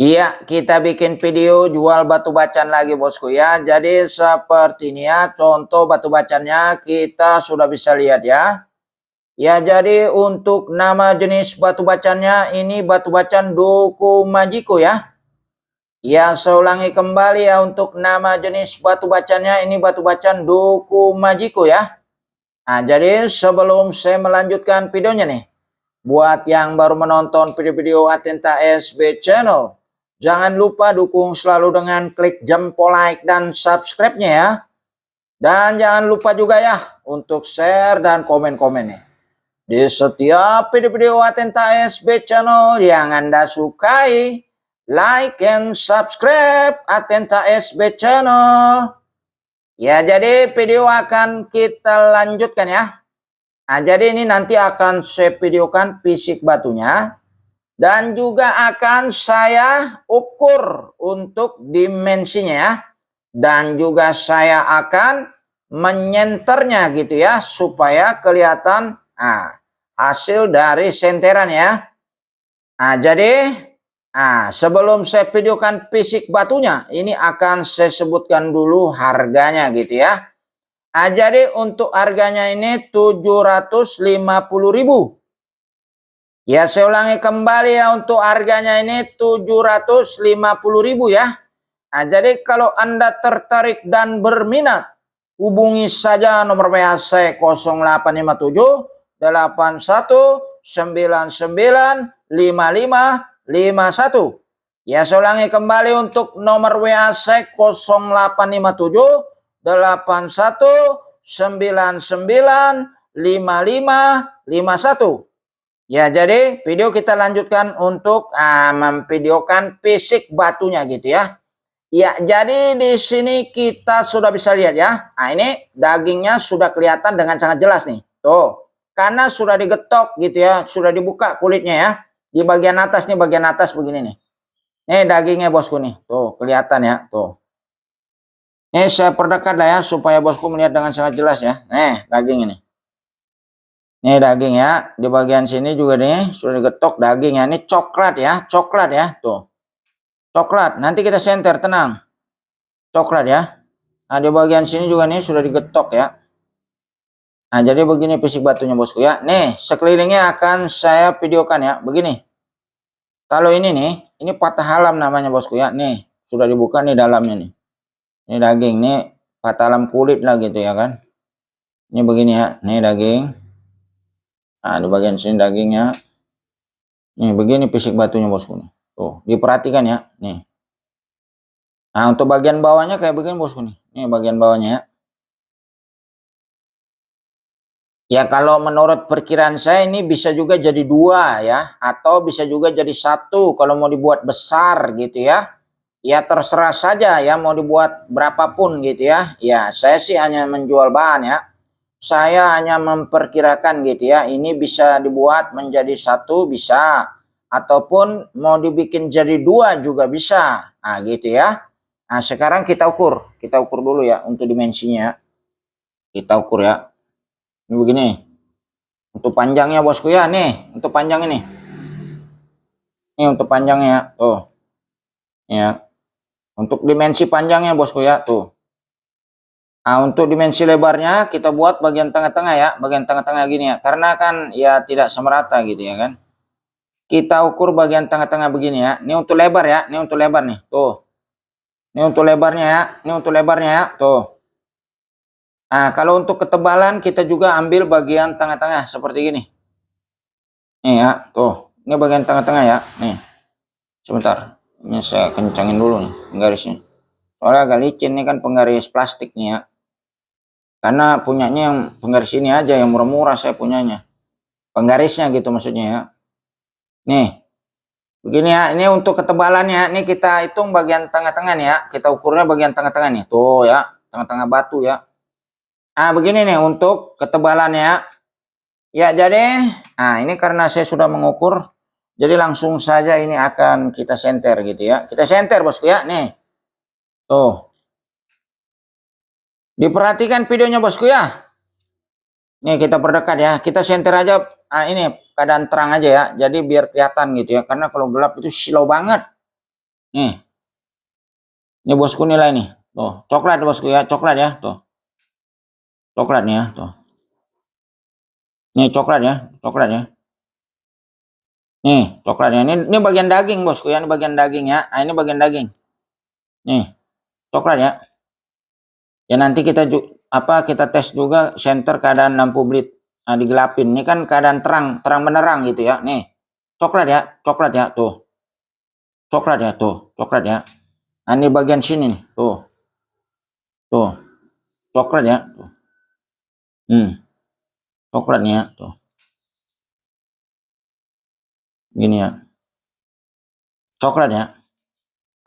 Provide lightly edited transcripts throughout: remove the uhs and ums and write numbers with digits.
Iya, kita bikin video jual batu bacan lagi bosku ya. Jadi seperti ini ya, contoh batu bacannya kita sudah bisa lihat ya. Ya, jadi untuk nama jenis batu bacannya ini batu bacan Doku Majiko ya. Ya, saya ulangi kembali ya untuk nama jenis batu bacannya ini batu bacan Doku Majiko ya. Nah, jadi sebelum saya melanjutkan videonya nih, buat yang baru menonton video-video Atenta SB Channel, jangan lupa dukung selalu dengan klik jempol like dan subscribe-nya ya. Dan jangan lupa juga ya untuk share dan komen-komennya di setiap video-video Atenta SB Channel yang Anda sukai. Like and subscribe Atenta SB Channel. Ya, jadi video akan kita lanjutkan ya. Nah, jadi ini nanti akan saya videokan fisik batunya. Dan juga akan saya ukur untuk dimensinya ya. Dan juga saya akan menyenternya gitu ya. Supaya kelihatan hasil dari senteran ya. Nah, jadi sebelum saya videokan fisik batunya, ini akan saya sebutkan dulu harganya gitu ya. Nah, jadi untuk harganya ini 750.000. Ya, saya ulangi kembali ya untuk harganya ini 750.000 ya. Nah, jadi kalau Anda tertarik dan berminat, hubungi saja nomor WA saya 0857 81 Ya, saya ulangi kembali untuk nomor WA saya 0857 81 Ya, jadi video kita lanjutkan untuk memvideokan fisik batunya gitu ya. Ya, jadi di sini kita sudah bisa lihat ya. Nah, ini dagingnya sudah kelihatan dengan sangat jelas nih. Tuh, karena sudah digetok gitu ya, sudah dibuka kulitnya ya. Di bagian atas nih, bagian atas begini nih. Nih dagingnya bosku nih. Tuh, kelihatan ya, tuh. Nih saya perdekat lah ya supaya bosku melihat dengan sangat jelas ya. Nih, daging ini. Nih daging ya, di bagian sini juga nih sudah digetok daging ya. Ini coklat ya, tuh. Coklat, nanti kita senter, tenang. Coklat ya. Nah, di bagian sini juga nih sudah digetok ya. Nah, jadi begini fisik batunya bosku ya. Nih, sekelilingnya akan saya videokan ya, begini. Kalau ini nih, ini patah halam namanya bosku ya. Nih, sudah dibuka nih dalamnya nih. Ini daging, nih patah halam kulit lah gitu ya kan. Ini begini ya, nih daging. Nah, di bagian sini dagingnya. Nih, begini fisik batunya bosku nih. Tuh, diperhatikan ya, nih. Nah, untuk bagian bawahnya kayak begini bosku nih. Nih bagian bawahnya ya. Ya, kalau menurut perkiraan saya ini bisa juga jadi 2 ya. Atau bisa juga jadi 1 kalau mau dibuat besar gitu ya. Ya terserah saja ya mau dibuat berapapun gitu ya. Ya, saya sih hanya menjual bahan ya. Saya hanya memperkirakan gitu ya, ini bisa dibuat menjadi 1 bisa, ataupun mau dibikin jadi 2 juga bisa. Nah gitu ya. Nah sekarang kita ukur dulu ya untuk dimensinya. Kita ukur ya. Ini begini. Untuk panjangnya bosku ya, nih untuk panjang ini. Ini untuk panjangnya tuh. Ya. Untuk dimensi panjangnya bosku ya, tuh. Nah, untuk dimensi lebarnya kita buat bagian tengah-tengah ya, bagian tengah-tengah gini ya. Karena kan ya tidak semerata gitu ya kan. Kita ukur bagian tengah-tengah begini ya. Ini untuk lebar ya, ini untuk lebar nih. Tuh. Ini untuk lebarnya ya, ini untuk lebarnya ya, tuh. Nah, kalau untuk ketebalan kita juga ambil bagian tengah-tengah seperti gini. Nih ya, tuh. Ini bagian tengah-tengah ya, nih. Sebentar. Ini saya kencangin dulu nih penggarisnya. Soalnya agak licin nih kan penggaris plastik nih ya. Karena punyanya yang penggaris ini aja yang murah-murah saya punyanya. Penggarisnya gitu maksudnya ya. Nih. Begini ya, ini untuk ketebalannya. Ini kita hitung bagian tengah-tengah nih ya. Kita ukurnya bagian tengah-tengah nih. Tuh ya, tengah-tengah batu ya. Nah, begini nih untuk ketebalannya. Ya, jadi ini karena saya sudah mengukur, jadi langsung saja ini akan kita senter gitu ya. Kita senter bosku ya, nih. Tuh. Diperhatikan videonya bosku ya. Nih kita perdekat ya. Kita senter aja ini keadaan terang aja ya. Jadi biar kelihatan gitu ya. Karena kalau gelap itu silau banget. Nih. Ini bosku nilai nih. Tuh, coklat bosku ya, coklat ya, tuh. Coklat nih ya, tuh. Nih coklat ya, coklat ya. Nih, coklat ya. Ini bagian daging bosku ya, ini bagian daging ya. Nah, ini bagian daging. Nih, coklat ya. Ya nanti kita kita tes juga senter keadaan lampu blit. Nah, digelapin. Ini kan keadaan terang benerang gitu ya. Nih, coklat ya, tuh. Coklat ya, tuh, coklat ya. Nah, ini bagian sini nih, tuh. Tuh, coklat ya, tuh. Coklatnya ya, tuh. Gini ya. Coklat ya.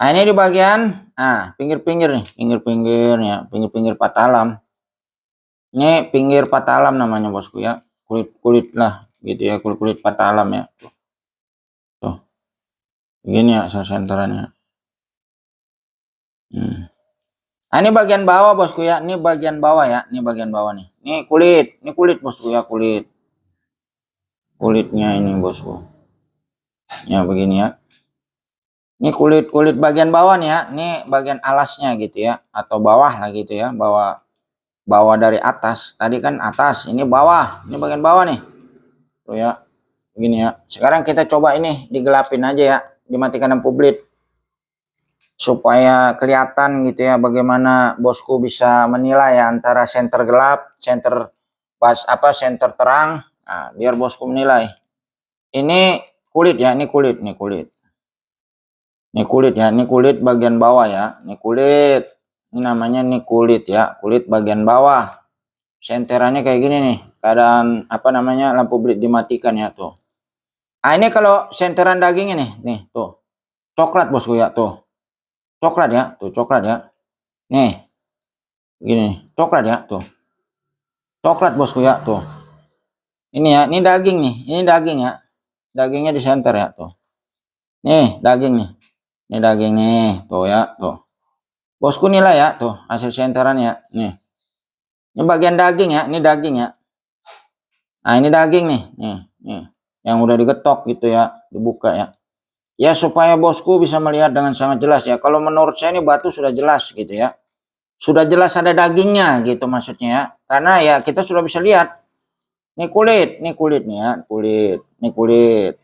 Nah, ini di bagian pinggir-pinggir nih, pinggir-pinggirnya, pinggir-pinggir patah alam. Ini pinggir patah alam namanya bosku ya. Kulit-kulit lah gitu ya, kulit-kulit patah alam ya. Tuh. Begini ya senterannya. Nah, ini bagian bawah bosku ya. Ini bagian bawah ya. Ini bagian bawah nih. Ini kulit bosku ya, kulit. Kulitnya ini bosku. Ya begini ya. Ini kulit bagian bawah nih ya. Ini bagian alasnya gitu ya, atau bawah lah gitu ya, bawah dari atas. Tadi kan atas, ini bawah. Ini bagian bawah nih. Tuh ya. Begini ya. Sekarang kita coba ini digelapin aja ya, dimatikan lampu blit. Supaya kelihatan gitu ya bagaimana bosku bisa menilai ya, antara senter gelap, senter senter terang. Nah, biar bosku menilai. Ini kulit ya, ini kulit. Ini kulit ya, ini kulit bagian bawah ya. Ini kulit. Ini namanya nih kulit ya, kulit bagian bawah. Senterannya kayak gini nih. Keadaan lampu blit dimatikan ya tuh. Nah, ini kalau senteran dagingnya nih tuh. Coklat bosku ya tuh. Coklat ya, tuh coklat ya. Nih. Gini, coklat ya tuh. Coklat bosku ya tuh. Ini ya, ini daging nih. Ini daging ya. Dagingnya di senter ya tuh. Nih, daging nih. Ini daging nih, tuh ya, tuh. Bosku nilai ya, tuh hasil senteran ya. Nih. Ini bagian daging ya, ini daging ya. Nah, ini daging nih. Nih. Yang udah digetok gitu ya, dibuka ya. Ya supaya bosku bisa melihat dengan sangat jelas ya. Kalau menurut saya ini batu sudah jelas gitu ya. Sudah jelas ada dagingnya gitu maksudnya ya. Karena ya kita sudah bisa lihat. Ini kulit nih ya, ini kulit.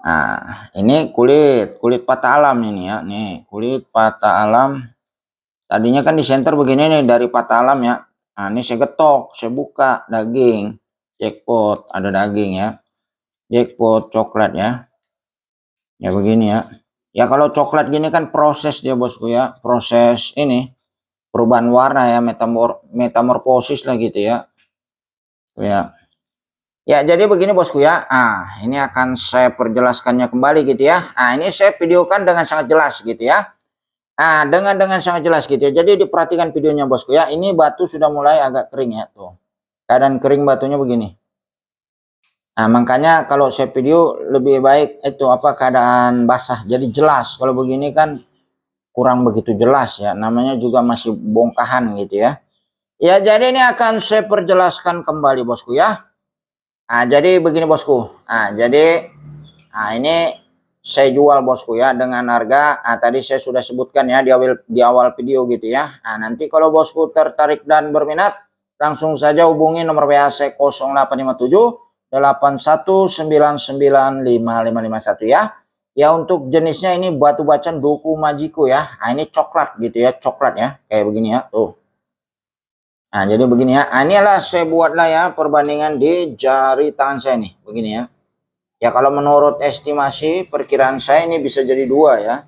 Nah, ini kulit patah alam ini ya. Nih, kulit patah alam. Tadinya kan di center begini nih dari patah alam ya. Nah, ini saya getok, saya buka daging. Jackpot, ada daging ya. Jackpot coklat ya. Ya begini ya. Ya kalau coklat gini kan proses dia bosku ya. Proses ini perubahan warna ya, metamorfosis lah gitu ya. Ya. Ya, jadi begini bosku ya. Ini akan saya perjelaskannya kembali gitu ya. Ini saya videokan dengan sangat jelas gitu ya. Dengan sangat jelas gitu ya. Jadi diperhatikan videonya bosku ya. Ini batu sudah mulai agak kering ya tuh. Keadaan kering batunya begini. Makanya kalau saya video lebih baik itu keadaan basah. Jadi jelas. Kalau begini kan kurang begitu jelas ya. Namanya juga masih bongkahan gitu ya. Ya, jadi ini akan saya perjelaskan kembali bosku ya. Jadi begini bosku. Ini saya jual bosku ya dengan harga tadi saya sudah sebutkan ya di awal video gitu ya. Nanti kalau bosku tertarik dan berminat langsung saja hubungi nomor WA saya 0857 81995551 ya. Ya untuk jenisnya ini batu bacan Doku Majiko ya. Ini coklat gitu ya, coklat ya. Kayak begini ya, tuh. Jadi begini ya. Inilah saya buatlah ya perbandingan di jari tangan saya nih, begini ya. Ya kalau menurut estimasi perkiraan saya ini bisa jadi 2 ya.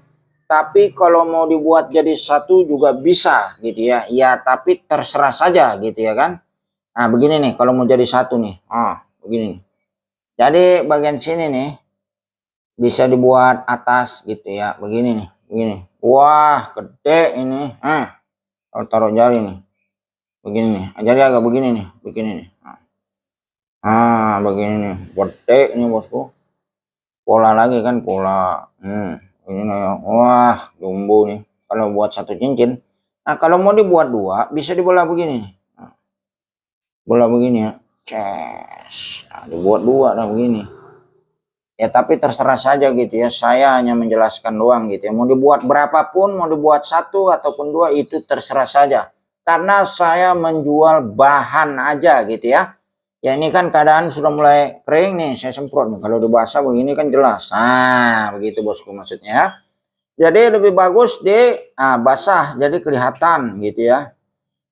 Tapi kalau mau dibuat jadi 1 juga bisa gitu ya. Ya tapi terserah saja gitu ya kan. Begini nih kalau mau jadi 1 nih. Begini nih. Jadi bagian sini nih bisa dibuat atas gitu ya. Begini nih, begini. Wah, gede ini. Kalau taruh jari nih. Begini nih. Jadi agak begini nih, begini nih. Begini nih. Gede ini bosku. Pola lagi kan pola. Ini nih. Wah, jumbo nih. Kalau buat 1 cincin. Kalau mau dibuat 2 bisa dibola begini nih. Bola begini ya. Dibuat 2 lah begini. Ya tapi terserah saja gitu ya, saya hanya menjelaskan doang gitu ya. Mau dibuat berapapun, mau dibuat 1 ataupun 2 itu terserah saja. Karena saya menjual bahan aja gitu ya. Ya ini kan keadaan sudah mulai kering nih, saya semprot nih. Kalau dibasah begini kan jelas. Nah, begitu bosku maksudnya ya. Jadi lebih bagus basah, jadi kelihatan gitu ya.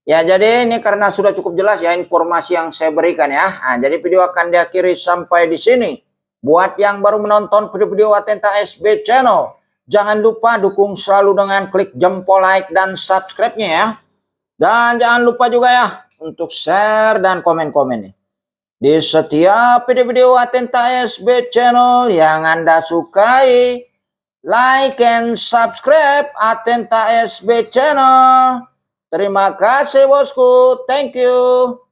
Ya jadi ini karena sudah cukup jelas ya informasi yang saya berikan ya. Nah, jadi video akan diakhiri sampai di sini. Buat yang baru menonton video-video Atenta SB Channel, jangan lupa dukung selalu dengan klik jempol like dan subscribe-nya ya. Dan jangan lupa juga ya untuk share dan komen-komennya. Di setiap video-video Atenta SB Channel yang Anda sukai, like and subscribe Atenta SB Channel. Terima kasih bosku, thank you.